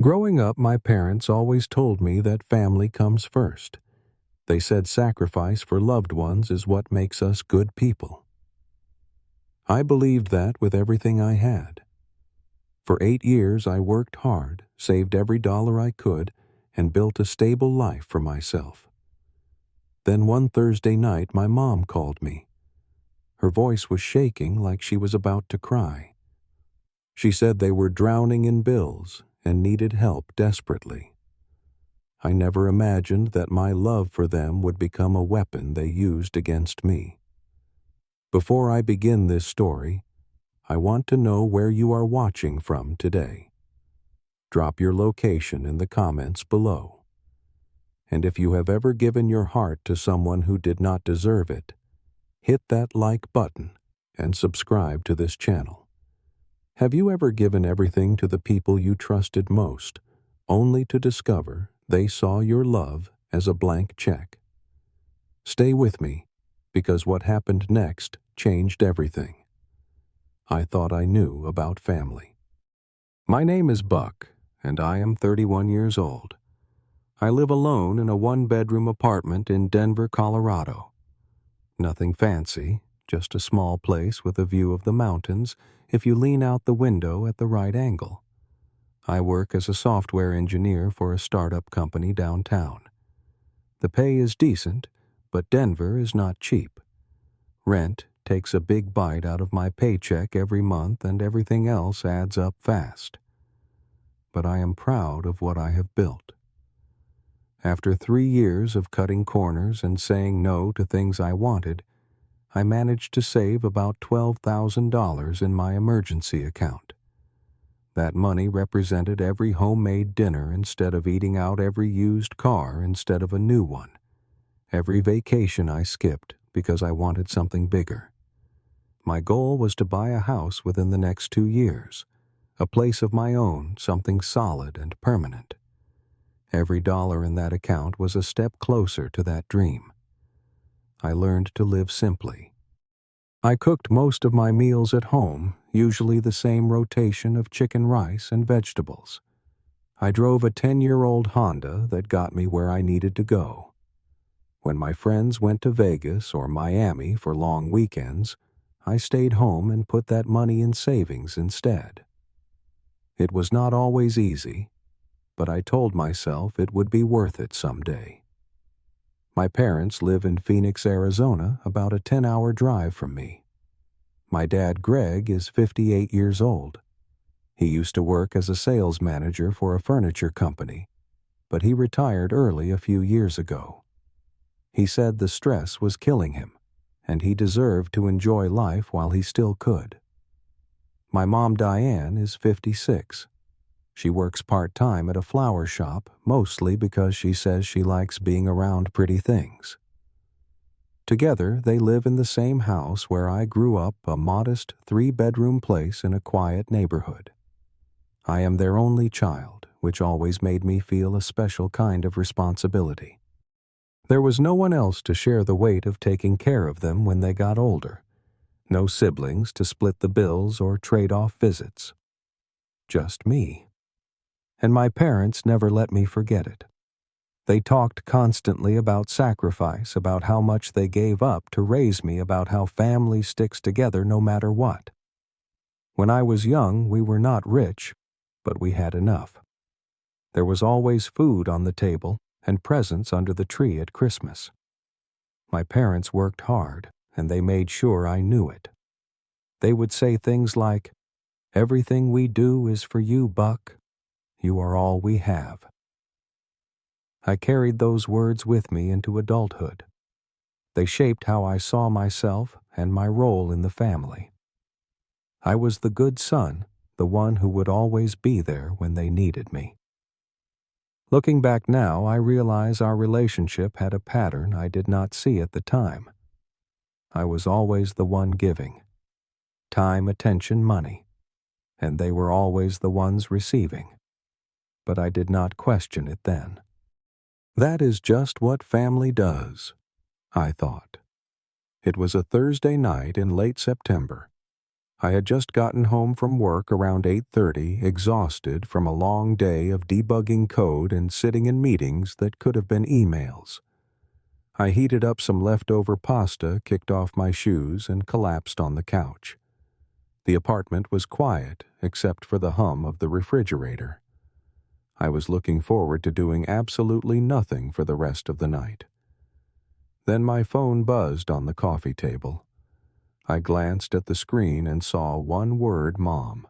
Growing up, my parents always told me that family comes first. They said sacrifice for loved ones is what makes us good people. I believed that with everything I had. For 8 years, I worked hard, saved every dollar I could, and built a stable life for myself. Then one Thursday night, my mom called me. Her voice was shaking like she was about to cry. She said they were drowning in bills and needed help desperately. I never imagined that my love for them would become a weapon they used against me. Before I begin this story, I want to know where you are watching from today. Drop your location in the comments below. And if you have ever given your heart to someone who did not deserve it, hit that like button and subscribe to this channel. Have you ever given everything to the people you trusted most, only to discover they saw your love as a blank check? Stay with me, because what happened next changed everything. I thought I knew about family. My name is Buck, and I am 31 years old. I live alone in a one-bedroom apartment in Denver, Colorado. Nothing fancy, just a small place with a view of the mountains if you lean out the window at the right angle. I work as a software engineer for a startup company downtown. The pay is decent, but Denver is not cheap. Rent takes a big bite out of my paycheck every month, and everything else adds up fast. But I am proud of what I have built. After 3 years of cutting corners and saying no to things I wanted, I managed to save about $12,000 in my emergency account. That money represented every homemade dinner instead of eating out, every used car instead of a new one, every vacation I skipped because I wanted something bigger. My goal was to buy a house within the next 2 years, a place of my own, something solid and permanent. Every dollar in that account was a step closer to that dream. I learned to live simply. I cooked most of my meals at home, usually the same rotation of chicken, rice, and vegetables. I drove a 10-year-old Honda that got me where I needed to go. When my friends went to Vegas or Miami for long weekends, I stayed home and put that money in savings instead. It was not always easy, but I told myself it would be worth it someday. My parents live in Phoenix, Arizona, about a 10-hour drive from me. My dad, Greg, is 58 years old. He used to work as a sales manager for a furniture company, but he retired early a few years ago. He said the stress was killing him, and he deserved to enjoy life while he still could. My mom, Diane, is 56. She works part-time at a flower shop, mostly because she says she likes being around pretty things. Together, they live in the same house where I grew up, a modest 3-bedroom place in a quiet neighborhood. I am their only child, which always made me feel a special kind of responsibility. There was no one else to share the weight of taking care of them when they got older. No siblings to split the bills or trade off visits. Just me. And my parents never let me forget it. They talked constantly about sacrifice, about how much they gave up to raise me, about how family sticks together no matter what. When I was young, we were not rich, but we had enough. There was always food on the table and presents under the tree at Christmas. My parents worked hard, and they made sure I knew it. They would say things like, "Everything we do is for you, Buck. You are all we have." I carried those words with me into adulthood. They shaped how I saw myself and my role in the family. I was the good son, the one who would always be there when they needed me. Looking back now, I realize our relationship had a pattern I did not see at the time. I was always the one giving. Time, attention, money. And they were always the ones receiving. But I did not question it then. That is just what family does, I thought. It was a Thursday night in late September. I had just gotten home from work around 8:30, exhausted from a long day of debugging code and sitting in meetings that could have been emails. I heated up some leftover pasta, kicked off my shoes, and collapsed on the couch. The apartment was quiet, except for the hum of the refrigerator. I was looking forward to doing absolutely nothing for the rest of the night. Then my phone buzzed on the coffee table. I glanced at the screen and saw one word, Mom.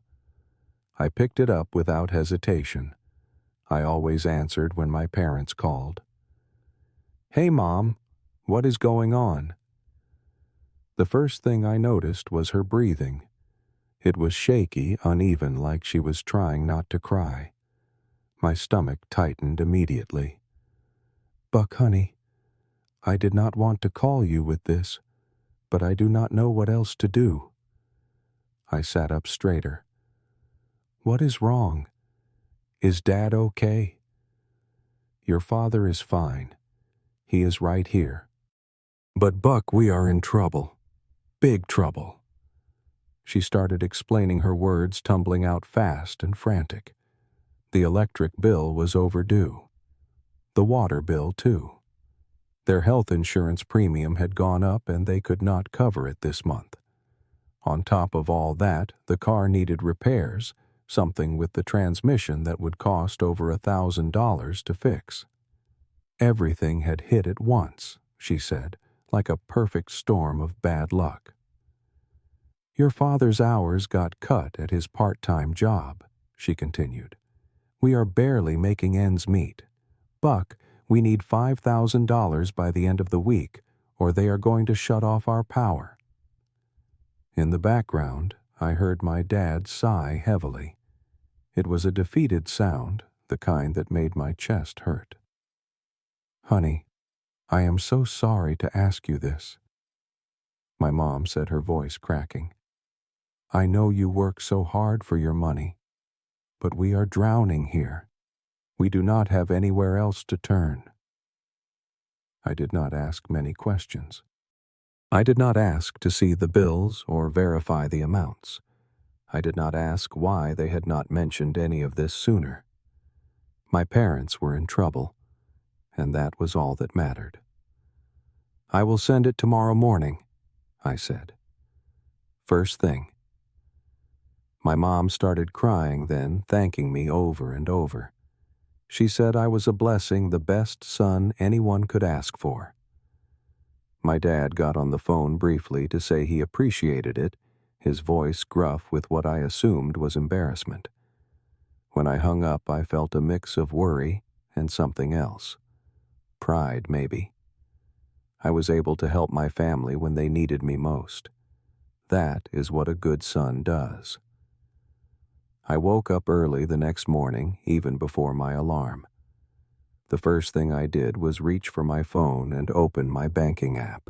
I picked it up without hesitation. I always answered when my parents called. "Hey, Mom, what is going on?" The first thing I noticed was her breathing. It was shaky, uneven, like she was trying not to cry. My stomach tightened immediately. "Buck, honey, I did not want to call you with this, but I do not know what else to do." I sat up straighter. "What is wrong? Is Dad okay?" "Your father is fine. He is right here. But Buck, we are in trouble. Big trouble." She started explaining, her words tumbling out fast and frantic. The electric bill was overdue. The water bill, too. Their health insurance premium had gone up and they could not cover it this month. On top of all that, the car needed repairs, something with the transmission that would cost over $1,000 to fix. Everything had hit at once, she said, like a perfect storm of bad luck. "Your father's hours got cut at his part-time job," she continued. "We are barely making ends meet. Buck, we need $5,000 by the end of the week, or they are going to shut off our power." In the background, I heard my dad sigh heavily. It was a defeated sound, the kind that made my chest hurt. "Honey, I am so sorry to ask you this," my mom said, her voice cracking. "I know you work so hard for your money, but we are drowning here. We do not have anywhere else to turn." I did not ask many questions. I did not ask to see the bills or verify the amounts. I did not ask why they had not mentioned any of this sooner. My parents were in trouble, and that was all that mattered. "I will send it tomorrow morning," I said. "First thing." My mom started crying then, thanking me over and over. She said I was a blessing, the best son anyone could ask for. My dad got on the phone briefly to say he appreciated it, his voice gruff with what I assumed was embarrassment. When I hung up, I felt a mix of worry and something else. Pride, maybe. I was able to help my family when they needed me most. That is what a good son does. I woke up early the next morning, even before my alarm. The first thing I did was reach for my phone and open my banking app.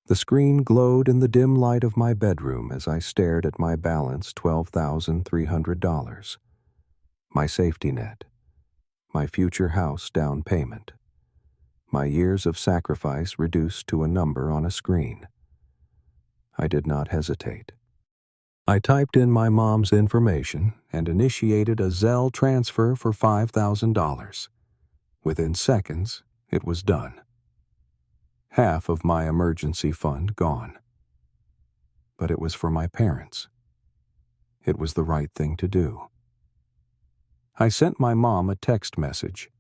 The screen glowed in the dim light of my bedroom as I stared at my balance, $12,300. My safety net. My future house down payment. My years of sacrifice reduced to a number on a screen. I did not hesitate. I typed in my mom's information and initiated a Zelle transfer for $5,000. Within seconds, it was done. Half of my emergency fund gone. But it was for my parents. It was the right thing to do. I sent my mom a text message.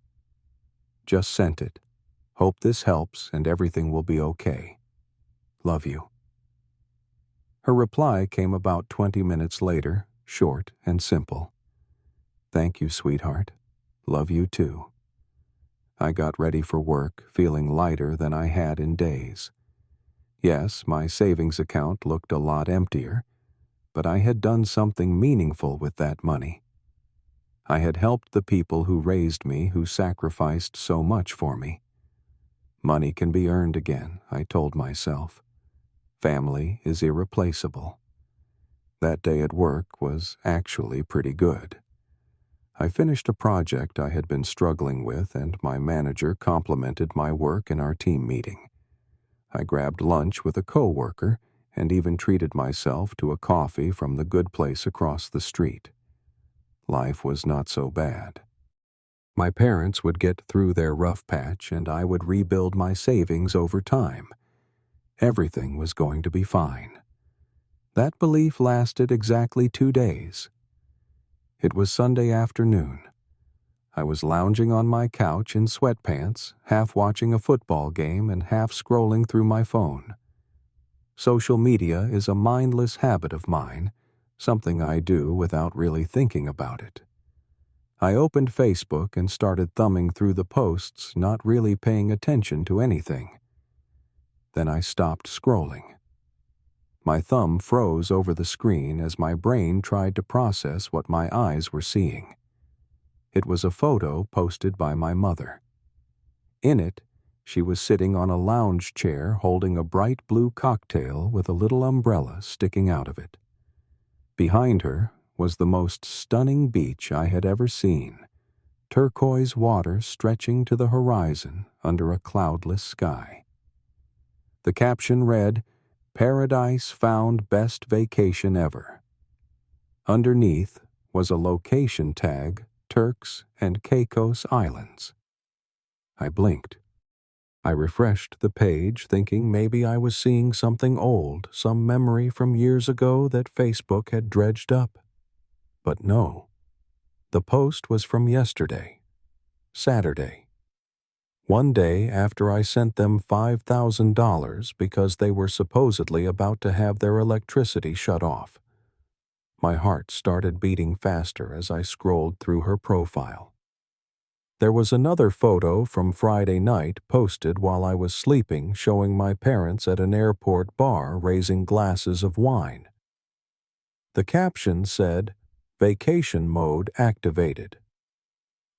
"Just sent it. Hope this helps and everything will be okay. Love you." Her reply came about 20 minutes later, short and simple. "Thank you, sweetheart. Love you too." I got ready for work, feeling lighter than I had in days. Yes, my savings account looked a lot emptier, but I had done something meaningful with that money. I had helped the people who raised me, who sacrificed so much for me. Money can be earned again, I told myself. Family is irreplaceable. That day at work was actually pretty good. I finished a project I had been struggling with, and my manager complimented my work in our team meeting. I grabbed lunch with a coworker, and even treated myself to a coffee from the good place across the street. Life was not so bad. My parents would get through their rough patch, and I would rebuild my savings over time. Everything was going to be fine. That belief lasted exactly 2 days. It was Sunday afternoon. I was lounging on my couch in sweatpants, half watching a football game and half scrolling through my phone. Social media is a mindless habit of mine, something I do without really thinking about it. I opened Facebook and started thumbing through the posts, not really paying attention to anything. Then I stopped scrolling. My thumb froze over the screen as my brain tried to process what my eyes were seeing. It was a photo posted by my mother. In it, she was sitting on a lounge chair holding a bright blue cocktail with a little umbrella sticking out of it. Behind her was the most stunning beach I had ever seen, turquoise water stretching to the horizon under a cloudless sky. The caption read, "Paradise found best vacation ever." Underneath was a location tag, Turks and Caicos Islands. I blinked. I refreshed the page, thinking maybe I was seeing something old, some memory from years ago that Facebook had dredged up. But no. The post was from yesterday, Saturday. One day after I sent them $5,000 because they were supposedly about to have their electricity shut off. My heart started beating faster as I scrolled through her profile. There was another photo from Friday night posted while I was sleeping showing my parents at an airport bar raising glasses of wine. The caption said, "Vacation mode activated."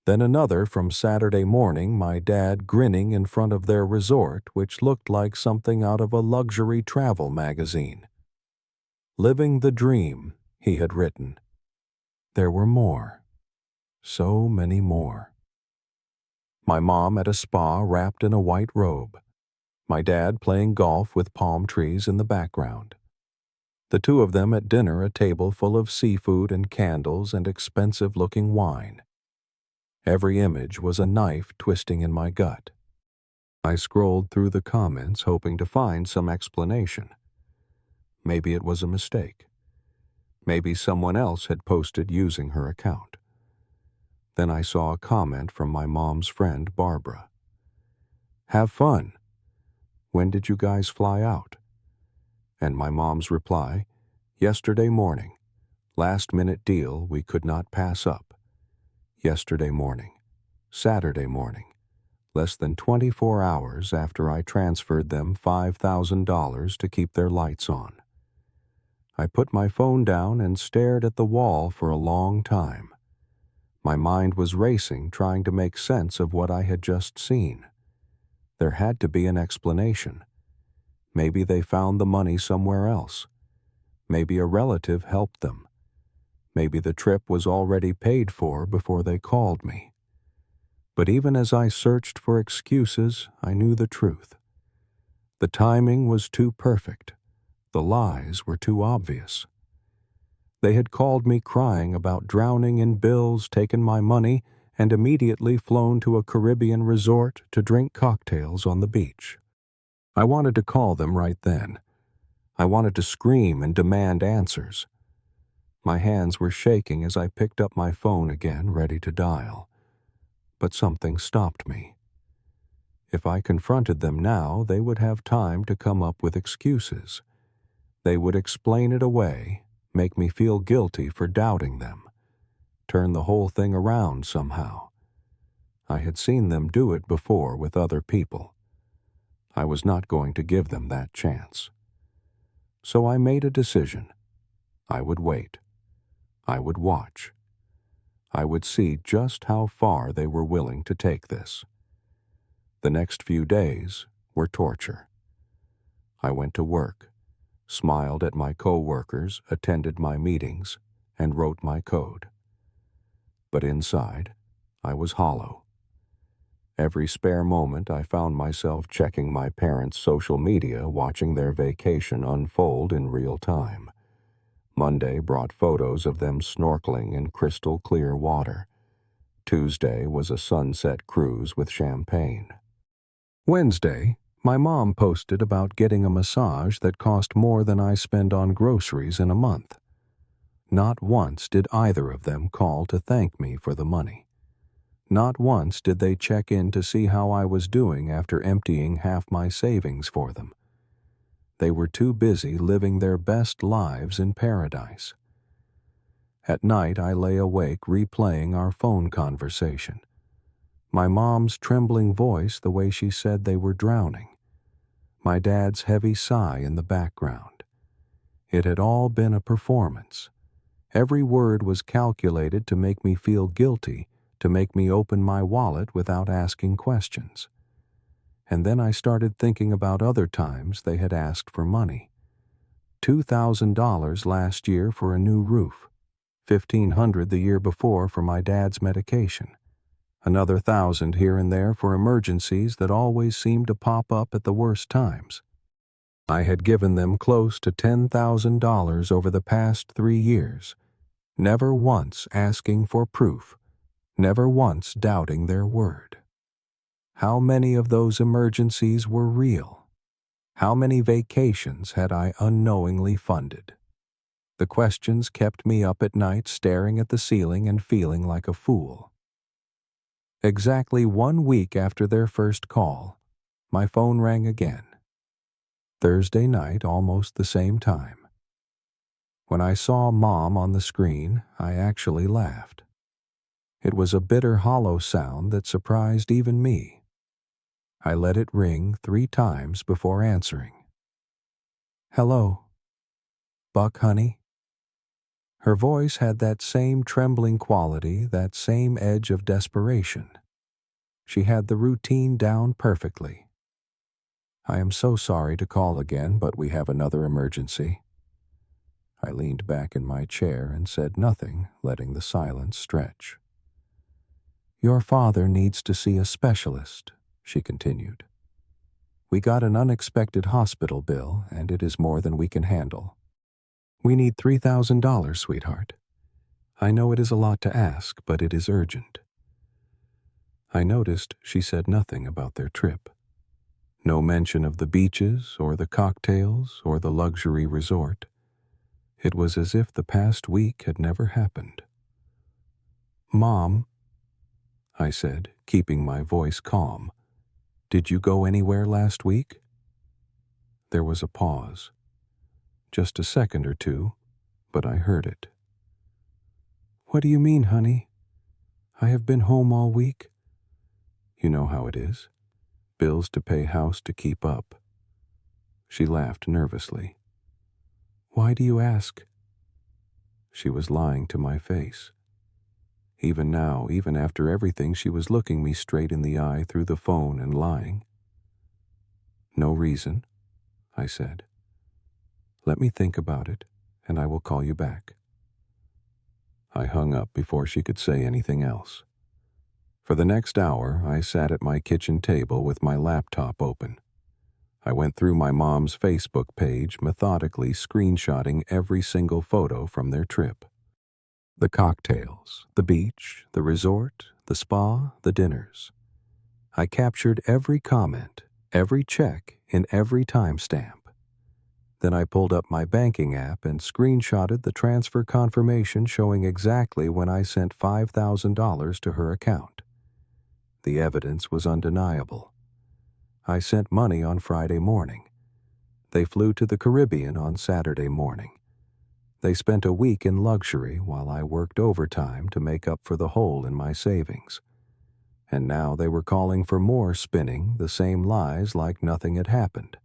Then another from Saturday morning, my dad grinning in front of their resort, which looked like something out of a luxury travel magazine. "Living the dream," he had written. There were more. So many more. My mom at a spa wrapped in a white robe. My dad playing golf with palm trees in the background. The two of them at dinner, a table full of seafood and candles and expensive-looking wine. Every image was a knife twisting in my gut. I scrolled through the comments hoping to find some explanation. Maybe it was a mistake. Maybe someone else had posted using her account. Then I saw a comment from my mom's friend, Barbara. "Have fun. When did you guys fly out?" And my mom's reply, "Yesterday morning. Last-minute deal we could not pass up. Yesterday morning. Saturday morning. Less than 24 hours after I transferred them $5,000 to keep their lights on." I put my phone down and stared at the wall for a long time. My mind was racing, trying to make sense of what I had just seen. There had to be an explanation. Maybe they found the money somewhere else. Maybe a relative helped them. Maybe the trip was already paid for before they called me. But even as I searched for excuses, I knew the truth. The timing was too perfect. The lies were too obvious. They had called me crying about drowning in bills, taken my money, and immediately flown to a Caribbean resort to drink cocktails on the beach. I wanted to call them right then. I wanted to scream and demand answers. My hands were shaking as I picked up my phone again, ready to dial. But something stopped me. If I confronted them now, they would have time to come up with excuses. They would explain it away, make me feel guilty for doubting them, turn the whole thing around somehow. I had seen them do it before with other people. I was not going to give them that chance. So I made a decision. I would wait. I would watch. I would see just how far they were willing to take this. The next few days were torture. I went to work, smiled at my co-workers, attended my meetings, and wrote my code. But inside, I was hollow. Every spare moment I found myself checking my parents' social media, watching their vacation unfold in real time. Monday brought photos of them snorkeling in crystal clear water. Tuesday was a sunset cruise with champagne. Wednesday, my mom posted about getting a massage that cost more than I spend on groceries in a month. Not once did either of them call to thank me for the money. Not once did they check in to see how I was doing after emptying half my savings for them. They were too busy living their best lives in paradise. At night, I lay awake replaying our phone conversation. My mom's trembling voice the way she said they were drowning. My dad's heavy sigh in the background. It had all been a performance. Every word was calculated to make me feel guilty, to make me open my wallet without asking questions. And then I started thinking about other times they had asked for money. $2,000 last year for a new roof. $1,500 the year before for my dad's medication. Another $1,000 here and there for emergencies that always seemed to pop up at the worst times. I had given them close to $10,000 over the past 3 years, never once asking for proof, never once doubting their word. How many of those emergencies were real? How many vacations had I unknowingly funded? The questions kept me up at night staring at the ceiling and feeling like a fool. Exactly 1 week after their first call, my phone rang again. Thursday night, almost the same time. When I saw Mom on the screen, I actually laughed. It was a bitter, hollow sound that surprised even me. I let it ring 3 times before answering. "Hello. Buck, honey?" Her voice had that same trembling quality, that same edge of desperation. She had the routine down perfectly. "I am so sorry to call again, but we have another emergency." I leaned back in my chair and said nothing, letting the silence stretch. "Your father needs to see a specialist," she continued. "We got an unexpected hospital bill, and it is more than we can handle. We need $3,000, sweetheart. I know it is a lot to ask, but it is urgent." I noticed she said nothing about their trip. No mention of the beaches or the cocktails or the luxury resort. It was as if the past week had never happened. "Mom," I said, keeping my voice calm, "did you go anywhere last week?" There was a pause. Just a second or two, but I heard it. "What do you mean, honey? I have been home all week." "You know how it is. Bills to pay, house to keep up." She laughed nervously. "Why do you ask?" She was lying to my face. Even now, even after everything, she was looking me straight in the eye through the phone and lying. "No reason," I said. "Let me think about it, and I will call you back." I hung up before she could say anything else. For the next hour, I sat at my kitchen table with my laptop open. I went through my mom's Facebook page, methodically screenshotting every single photo from their trip. The cocktails, the beach, the resort, the spa, the dinners. I captured every comment, every check, in every timestamp. Then I pulled up my banking app and screenshotted the transfer confirmation showing exactly when I sent $5,000 to her account. The evidence was undeniable. I sent money on Friday morning. They flew to the Caribbean on Saturday morning. They spent a week in luxury while I worked overtime to make up for the hole in my savings. And now they were calling for more, spinning the same lies like nothing had happened.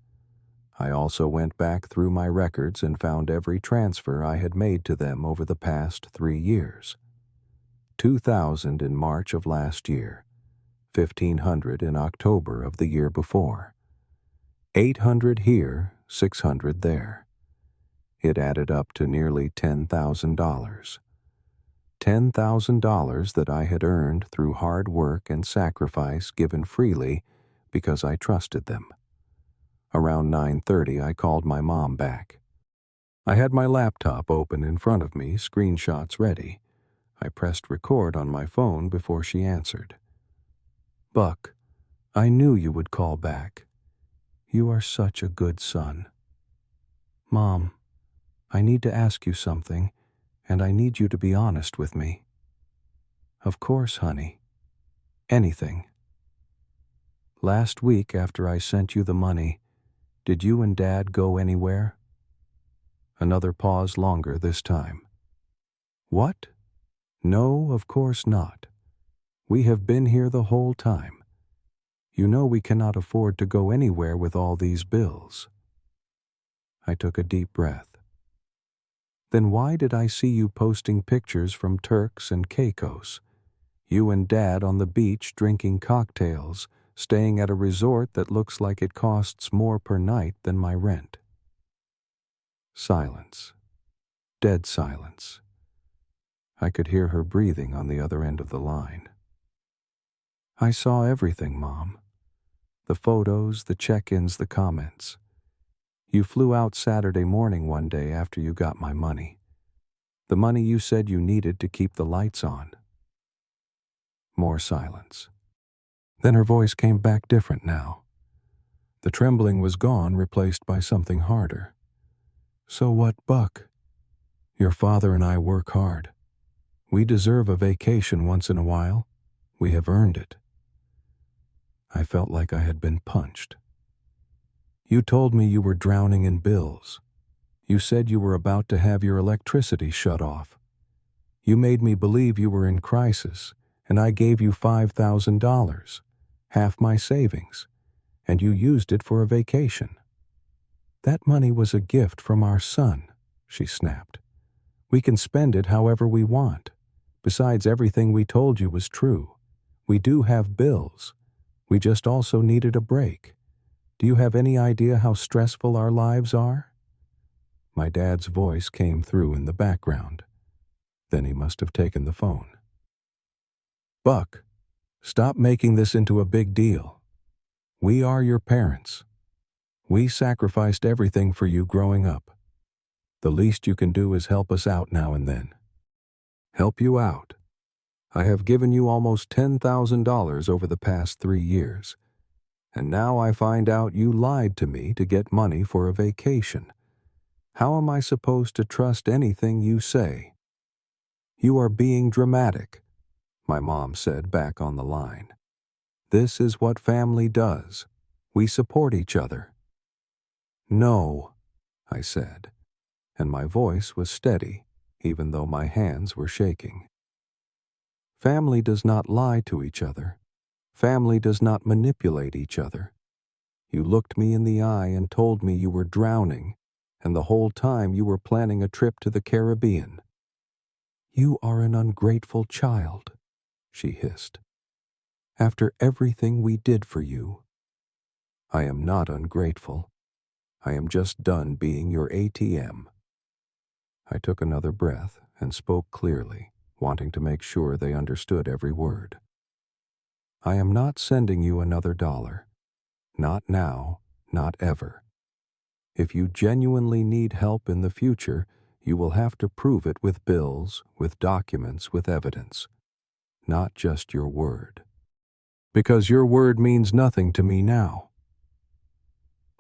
I also went back through my records and found every transfer I had made to them over the past 3 years. $2,000 in March of last year, $1,500 in October of the year before, $800 here, $600 there. It added up to nearly $10,000. $10,000 that I had earned through hard work and sacrifice given freely because I trusted them. Around 9:30, I called my mom back. I had my laptop open in front of me, screenshots ready. I pressed record on my phone before she answered. "Buck, I knew you would call back. You are such a good son." "Mom, I need to ask you something, and I need you to be honest with me." "Of course, honey. Anything." "Last week after I sent you the money, did you and Dad go anywhere?" Another pause longer this time. "What? No, of course not. We have been here the whole time. You know we cannot afford to go anywhere with all these bills." I took a deep breath. "Then why did I see you posting pictures from Turks and Caicos? You and Dad on the beach drinking cocktails, staying at a resort that looks like it costs more per night than my rent." Silence. Dead silence. I could hear her breathing on the other end of the line. "I saw everything, Mom. The photos, the check-ins, the comments. You flew out Saturday morning one day after you got my money. The money you said you needed to keep the lights on." More silence. Then her voice came back different now. The trembling was gone, replaced by something harder. "So what, Buck? Your father and I work hard. We deserve a vacation once in a while. We have earned it." I felt like I had been punched. "You told me you were drowning in bills. You said you were about to have your electricity shut off. You made me believe you were in crisis, and I gave you $5,000, half my savings, and you used it for a vacation." "That money was a gift from our son," she snapped. "We can spend it however we want. Besides, everything we told you was true. We do have bills. We just also needed a break. Do you have any idea how stressful our lives are?" My dad's voice came through in the background. Then he must have taken the phone. "Buck, stop making this into a big deal. We are your parents. We sacrificed everything for you growing up. The least you can do is help us out now and then." "Help you out? I have given you almost $10,000 over the past 3 years. And now I find out you lied to me to get money for a vacation. How am I supposed to trust anything you say?" "You are being dramatic," my mom said back on the line. "This is what family does. We support each other." "No," I said, and my voice was steady, even though my hands were shaking. "Family does not lie to each other. Family does not manipulate each other. You looked me in the eye and told me you were drowning, and the whole time you were planning a trip to the Caribbean." "You are an ungrateful child," she hissed. "After everything we did for you." "I am not ungrateful. I am just done being your ATM." I took another breath and spoke clearly, wanting to make sure they understood every word. "I am not sending you another dollar. Not now, not ever. If you genuinely need help in the future, you will have to prove it with bills, with documents, with evidence. Not just your word. Because your word means nothing to me now."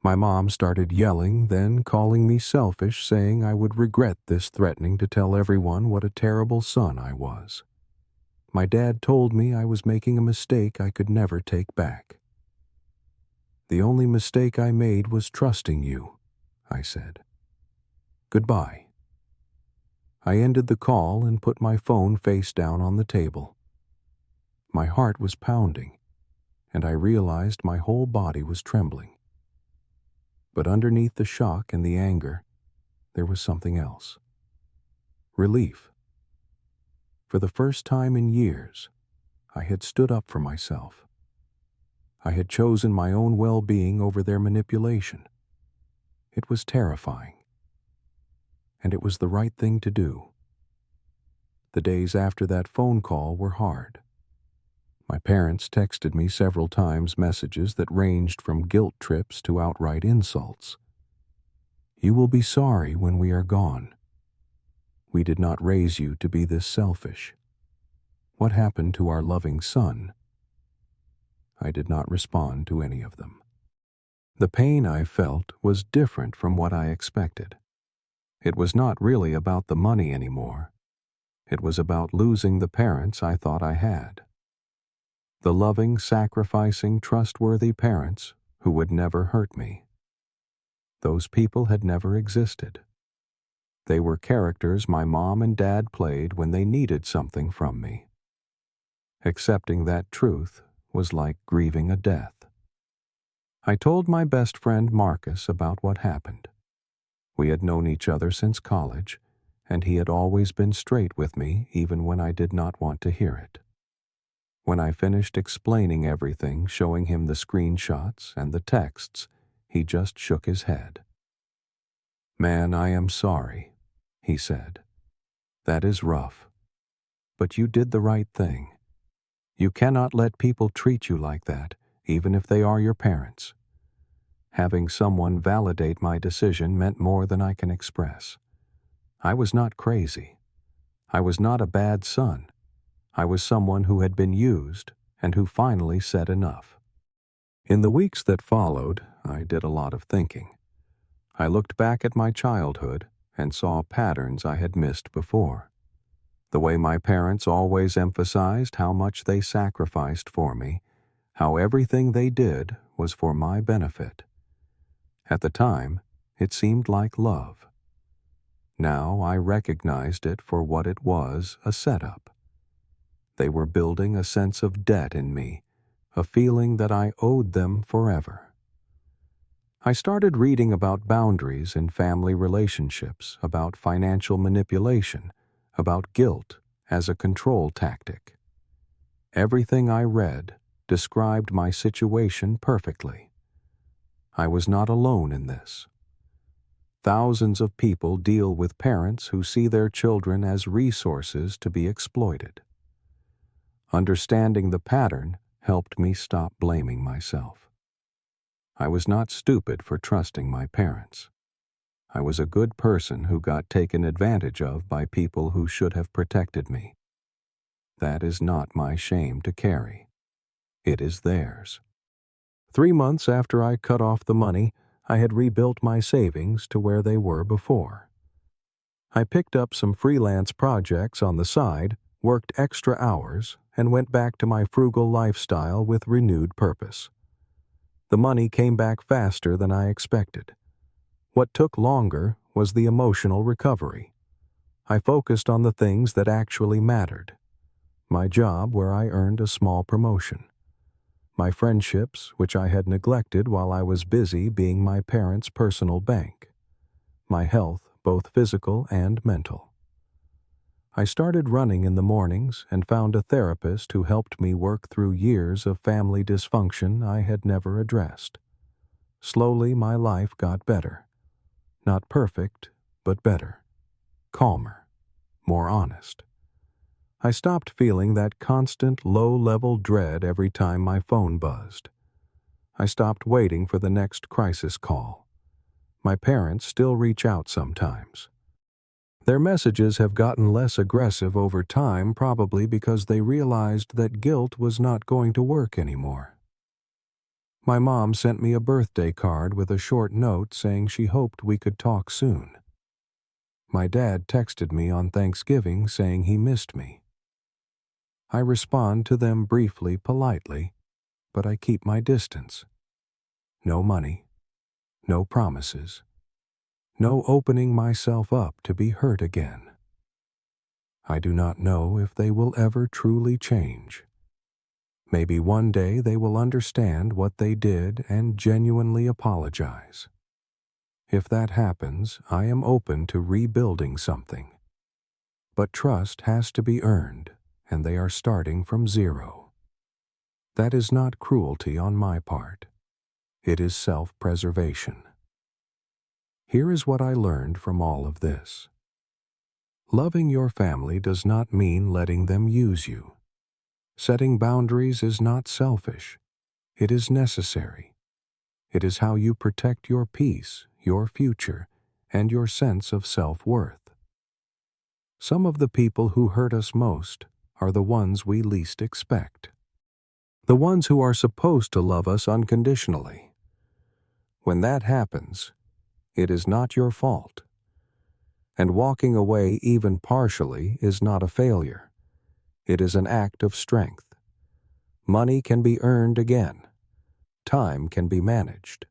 My mom started yelling, then calling me selfish, saying I would regret this, threatening to tell everyone what a terrible son I was. My dad told me I was making a mistake I could never take back. "The only mistake I made was trusting you," I said. "Goodbye." I ended the call and put my phone face down on the table. My heart was pounding, and I realized my whole body was trembling. But underneath the shock and the anger, there was something else. Relief. For the first time in years, I had stood up for myself. I had chosen my own well-being over their manipulation. It was terrifying. And it was the right thing to do. The days after that phone call were hard. My parents texted me several times messages that ranged from guilt trips to outright insults. "You will be sorry when we are gone. We did not raise you to be this selfish. What happened to our loving son?" I did not respond to any of them. The pain I felt was different from what I expected. It was not really about the money anymore. It was about losing the parents I thought I had. The loving, sacrificing, trustworthy parents who would never hurt me. Those people had never existed. They were characters my mom and dad played when they needed something from me. Accepting that truth was like grieving a death. I told my best friend Marcus about what happened. We had known each other since college, and he had always been straight with me even when I did not want to hear it. When I finished explaining everything, showing him the screenshots and the texts, he just shook his head. "Man, I am sorry," he said. "That is rough. But you did the right thing. You cannot let people treat you like that, even if they are your parents." Having someone validate my decision meant more than I can express. I was not crazy. I was not a bad son. I was someone who had been used and who finally said enough. In the weeks that followed, I did a lot of thinking. I looked back at my childhood and saw patterns I had missed before. The way my parents always emphasized how much they sacrificed for me, how everything they did was for my benefit. At the time, it seemed like love. Now I recognized it for what it was, a setup. They were building a sense of debt in me, a feeling that I owed them forever. I started reading about boundaries in family relationships, about financial manipulation, about guilt as a control tactic. Everything I read described my situation perfectly. I was not alone in this. Thousands of people deal with parents who see their children as resources to be exploited. Understanding the pattern helped me stop blaming myself. I was not stupid for trusting my parents. I was a good person who got taken advantage of by people who should have protected me. That is not my shame to carry. It is theirs. 3 months after I cut off the money, I had rebuilt my savings to where they were before. I picked up some freelance projects on the side, worked extra hours, and went back to my frugal lifestyle with renewed purpose. The money came back faster than I expected. What took longer was the emotional recovery. I focused on the things that actually mattered. My job, where I earned a small promotion. My friendships, which I had neglected while I was busy being my parents' personal bank. My health, both physical and mental. I started running in the mornings and found a therapist who helped me work through years of family dysfunction I had never addressed. Slowly, my life got better. Not perfect, but better. Calmer. More honest. I stopped feeling that constant low-level dread every time my phone buzzed. I stopped waiting for the next crisis call. My parents still reach out sometimes. Their messages have gotten less aggressive over time, probably because they realized that guilt was not going to work anymore. My mom sent me a birthday card with a short note saying she hoped we could talk soon. My dad texted me on Thanksgiving saying he missed me. I respond to them briefly, politely, but I keep my distance. No money, no promises, no opening myself up to be hurt again. I do not know if they will ever truly change. Maybe one day they will understand what they did and genuinely apologize. If that happens, I am open to rebuilding something. But trust has to be earned, and they are starting from zero. That is not cruelty on my part. It is self-preservation. Here is what I learned from all of this. Loving your family does not mean letting them use you. Setting boundaries is not selfish. It is necessary. It is how you protect your peace, your future, and your sense of self-worth. Some of the people who hurt us most are the ones we least expect. The ones who are supposed to love us unconditionally. When that happens, it is not your fault. And walking away even partially is not a failure. It is an act of strength. Money can be earned again. Time can be managed.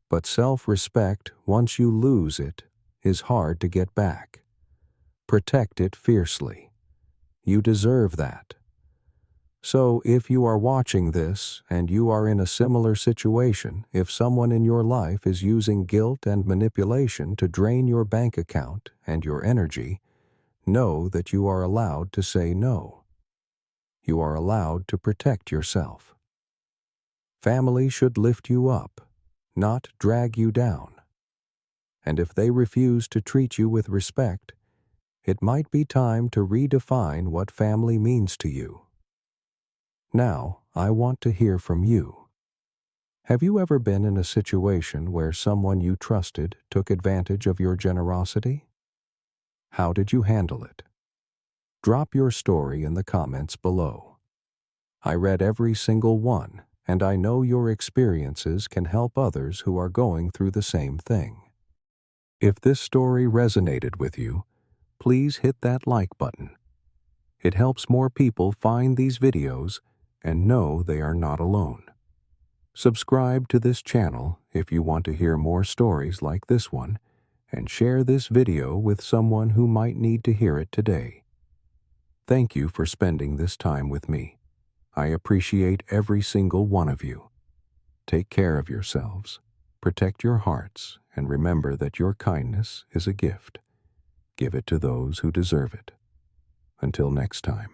But self-respect, once you lose it, is hard to get back. Protect it fiercely. You deserve that. So if you are watching this and you are in a similar situation, if someone in your life is using guilt and manipulation to drain your bank account and your energy, know that you are allowed to say no. You are allowed to protect yourself. Family should lift you up, not drag you down. And if they refuse to treat you with respect, it might be time to redefine what family means to you. Now, I want to hear from you. Have you ever been in a situation where someone you trusted took advantage of your generosity? How did you handle it? Drop your story in the comments below. I read every single one, and I know your experiences can help others who are going through the same thing. If this story resonated with you, please hit that like button. It helps more people find these videos and know they are not alone. Subscribe to this channel if you want to hear more stories like this one, and share this video with someone who might need to hear it today. Thank you for spending this time with me. I appreciate every single one of you. Take care of yourselves, protect your hearts, and remember that your kindness is a gift. Give it to those who deserve it. Until next time.